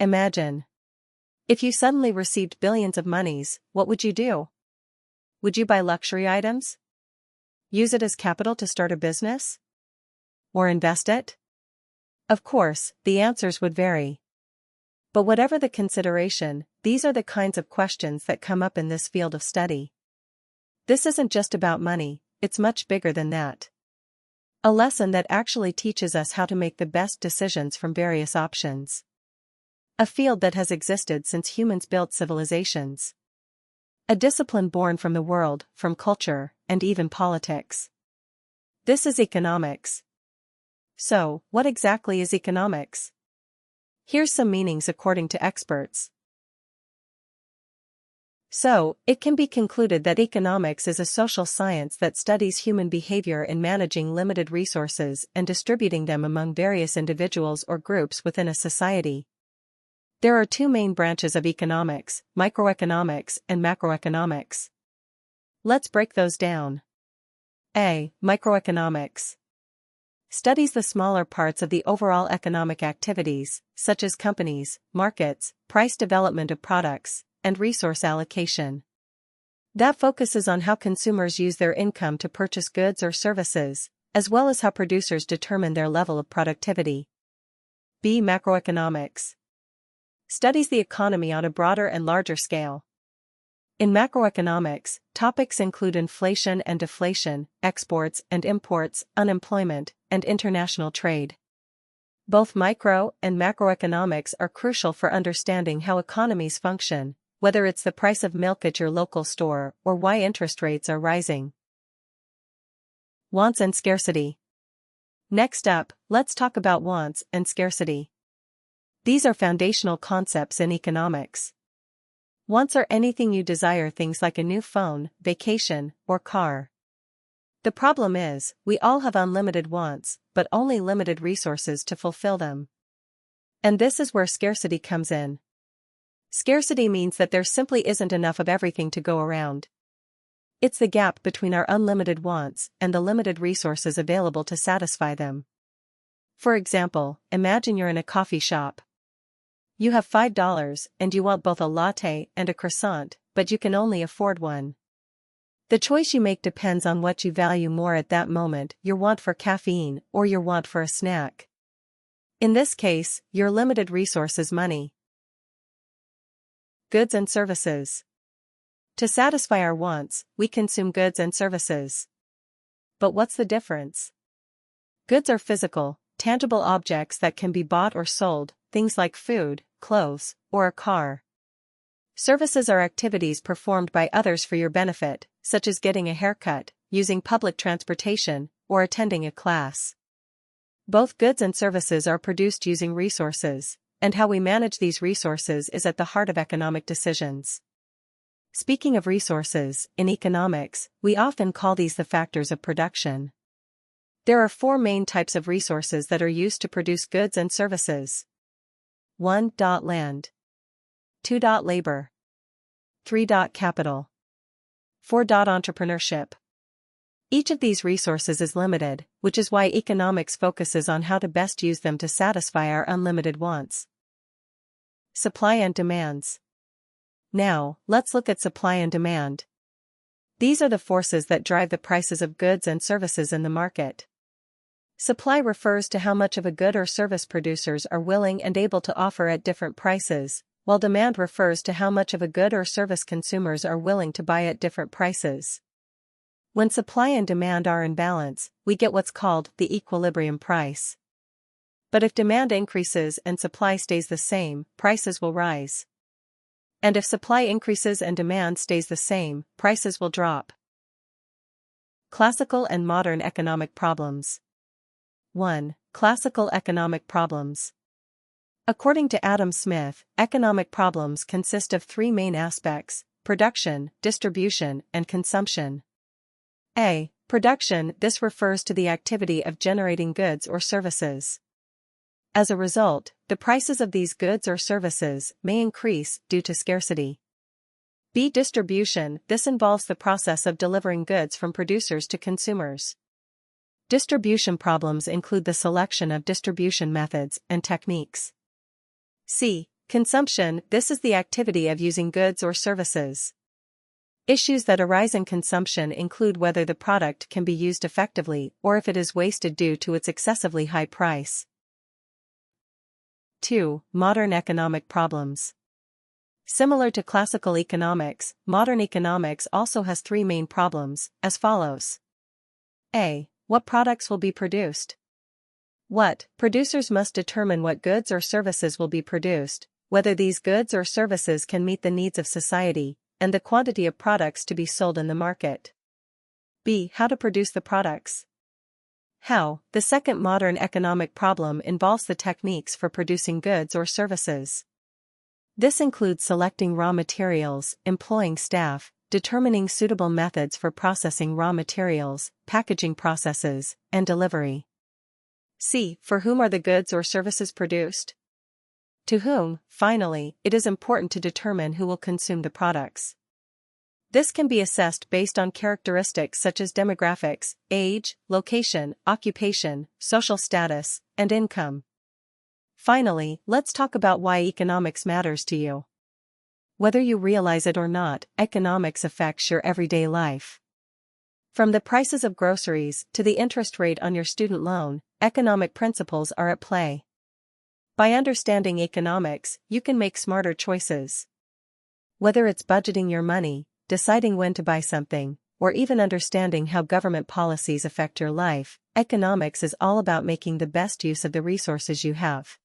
Imagine. If you suddenly received billions of monies, what would you do? Would you buy luxury items? Use it as capital to start a business? Or invest it? Of course, the answers would vary. But whatever the consideration, these are the kinds of questions that come up in this field of study. This isn't just about money, it's much bigger than that. A lesson that actually teaches us how to make the best decisions from various options. A field that has existed since humans built civilizations. A discipline born from the world, from culture, and even politics. This is economics. So, what exactly is economics? Here's some meanings according to experts. So, it can be concluded that economics is a social science that studies human behavior in managing limited resources and distributing them among various individuals or groups within a society. There are two main branches of economics, microeconomics and macroeconomics. Let's break those down. A. Microeconomics studies the smaller parts of the overall economic activities, such as companies, markets, price development of products, and resource allocation. That focuses on how consumers use their income to purchase goods or services, as well as how producers determine their level of productivity. B. Macroeconomics studies the economy on a broader and larger scale. In macroeconomics, topics include inflation and deflation, exports and imports, unemployment, and international trade. Both micro and macroeconomics are crucial for understanding how economies function, whether it's the price of milk at your local store or why interest rates are rising. Wants and scarcity. Next up, let's talk about wants and scarcity. These are foundational concepts in economics. Wants are anything you desire, things like a new phone, vacation, or car. The problem is, we all have unlimited wants, but only limited resources to fulfill them. And this is where scarcity comes in. Scarcity means that there simply isn't enough of everything to go around. It's the gap between our unlimited wants and the limited resources available to satisfy them. For example, imagine you're in a coffee shop. You have $5 and you want both a latte and a croissant, but you can only afford one. The choice you make depends on what you value more at that moment, your want for caffeine or your want for a snack. In this case, your limited resource is money. Goods and services. To satisfy our wants, we consume goods and services. But what's the difference? Goods are physical, tangible objects that can be bought or sold, things like food, clothes, or a car. Services are activities performed by others for your benefit, such as getting a haircut, using public transportation, or attending a class. Both goods and services are produced using resources, and how we manage these resources is at the heart of economic decisions. Speaking of resources, in economics, we often call these the factors of production. There are four main types of resources that are used to produce goods and services. 1. Land. 2. Labor. 3. Capital. 4. Entrepreneurship. Each of these resources is limited, which is why economics focuses on how to best use them to satisfy our unlimited wants. Supply and demands. Now, let's look at supply and demand. These are the forces that drive the prices of goods and services in the market. Supply refers to how much of a good or service producers are willing and able to offer at different prices, while demand refers to how much of a good or service consumers are willing to buy at different prices. When supply and demand are in balance, we get what's called the equilibrium price. But if demand increases and supply stays the same, prices will rise. And if supply increases and demand stays the same, prices will drop. Classical and modern economic problems. 1. Classical economic problems. According to Adam Smith, economic problems consist of three main aspects: production, distribution, and consumption. A. Production. This refers to the activity of generating goods or services. As a result, the prices of these goods or services may increase due to scarcity. B. Distribution. This involves the process of delivering goods from producers to consumers. Distribution problems include the selection of distribution methods and techniques. C. Consumption, this is the activity of using goods or services. Issues that arise in consumption include whether the product can be used effectively or if it is wasted due to its excessively high price. 2. Modern economic problems. Similar to classical economics, modern economics also has three main problems, as follows. A. What products will be produced? Producers must determine what goods or services will be produced, whether these goods or services can meet the needs of society, and the quantity of products to be sold in the market. B. How to produce the products. How. The second modern economic problem involves the techniques for producing goods or services. This includes selecting raw materials, employing staff, determining suitable methods for processing raw materials, packaging processes, and delivery. C. For whom are the goods or services produced? To whom, finally, it is important to determine who will consume the products. This can be assessed based on characteristics such as demographics, age, location, occupation, social status, and income. Finally, let's talk about why economics matters to you. Whether you realize it or not, economics affects your everyday life. From the prices of groceries to the interest rate on your student loan, economic principles are at play. By understanding economics, you can make smarter choices. Whether it's budgeting your money, deciding when to buy something, or even understanding how government policies affect your life, economics is all about making the best use of the resources you have.